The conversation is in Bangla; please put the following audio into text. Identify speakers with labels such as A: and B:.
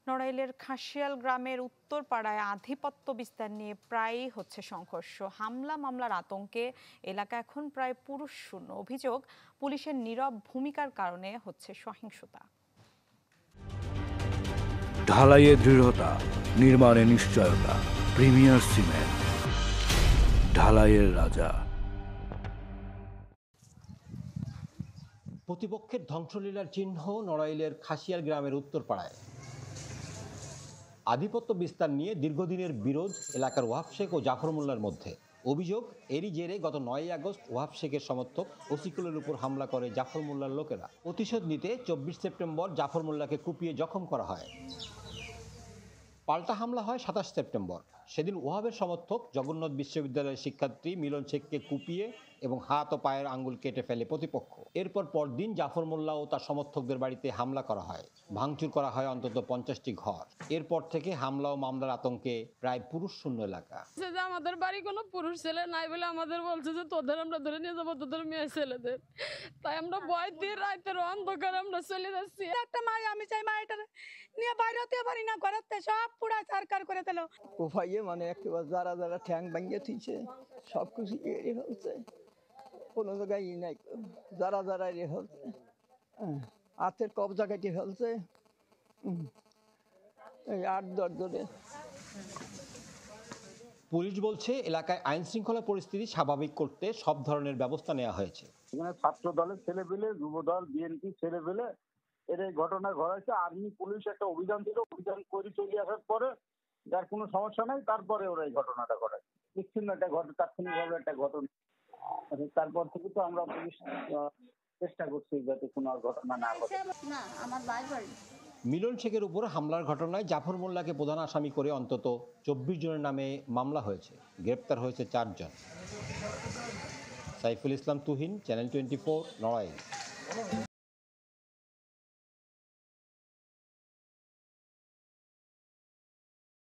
A: নড়াইলের খাসিয়াল গ্রামের উত্তরপাড়ায় আধিপত্য বিস্তার নিয়ে প্রায়ই হচ্ছে সংঘর্ষ। হামলা মামলার আতঙ্কে এলাকা এখন প্রায় পুরুষ শূন্য। অভিযোগ, পুলিশের নীরব ভূমিকার কারণে হচ্ছে সহিংসতা।
B: ঢালাইয়ে দৃঢ়তা, নির্মাণে নিশ্চয়তা। প্রিমিয়ার সিমেন্ট, ঢালাইয়ের রাজা।
C: প্রতিপক্ষের ধ্বংসলীলার চিহ্ন নড়াইলের খাসিয়াল গ্রামের উত্তরপাড়ায়। আধিপত্য বিস্তার নিয়ে দীর্ঘদিনের বিরোধ এলাকার ওয়াহাব শেখ ও জাফর মোল্লার মধ্যে। অভিযোগ, এরই জেরে গত 9 আগস্ট ওয়াহাব শেখের সমর্থক ওসিকুলের উপর হামলা করে জাফর মোল্লার লোকেরা। প্রতিশোধ নিতে 24 সেপ্টেম্বর জাফর মোল্লাকে কুপিয়ে জখম করা হয়। পাল্টা হামলা হয় 27 সেপ্টেম্বর। সেদিন ওয়াহাবের সমর্থক জগন্নাথ বিশ্ববিদ্যালয়ের শিক্ষার্থী মিলন শেখকে কুপিয়ে এবং হাত ও পায়ের আঙ্গুল কেটে ফেলে প্রতিপক্ষ। এরপর পরদিন জাফর মোল্লা ও তার সমর্থকদের বাড়িতে হামলা করা হয়। ভাঙচুর করা হয় অন্তত 50টি ঘর। এরপর থেকে হামলা ও মামলার আতঙ্কে প্রায় পুরুষ শূন্য এলাকা।
D: আমাদের বাড়ি কোনো পুরুষ ছেলে নাই বলে আমাদের বলছে যে তোদের আমরা ধরে নিয়ে যাবো, তোদের মেয়ে ছেলেদের। তাই আমরা ভয় দিয়ে রাতের অন্ধকার আমরা চলে যাচ্ছি।
E: একটা মাই, আমি চাই মাইটার নিয়ে বাইরে হতে পারি না, ঘরেতে সব পুরা সরকার করে দিল।
F: কোফাইয়ে মানে একেবারে যারা যারা ঠ্যাং ভাঙিয়ে থুইছে সব কিছু এড়ে ফেলছে, কোনো জায়গায় নাই। যারা যারা এড়ে ফেলছে, হাতের কবজা কেটে ফেলছে, এই 8-10 ধরে।
C: পুলিশ বলছে এলাকায় আইন শৃঙ্খলা পরিস্থিতি স্বাভাবিক করতে সব ধরনের ব্যবস্থা নেওয়া হয়েছে।
G: এখানে ছাত্র দলের ছেলেপেলে, যুব দল, বিএনপি ছেলেপেলে এর এই ঘটনা ঘটাচ্ছে। আর্মি পুলিশ একটা অভিযান ছিল, অভিযান করে চলে আসার পরে যার কোনো সমস্যা নাই, তারপরে ওরা এই ঘটনাটা ঘটায়। বিচ্ছিন্ন একটা তাৎক্ষণিকভাবে একটা ঘটনা। তারপর থেকে তো আমরা পুলিশ চেষ্টা করছি যাতে কোনো ঘটনা না ঘটে।
C: মিলন শেখের উপর হামলার ঘটনায় জাফর মোল্লাকে প্রধান আসামি করে অন্তত 24 জনের নামে মামলা হয়েছে। গ্রেপ্তার হয়েছে 4 জন। সাইফুল ইসলাম তুহিন, চ্যানেল 24, নড়াইল।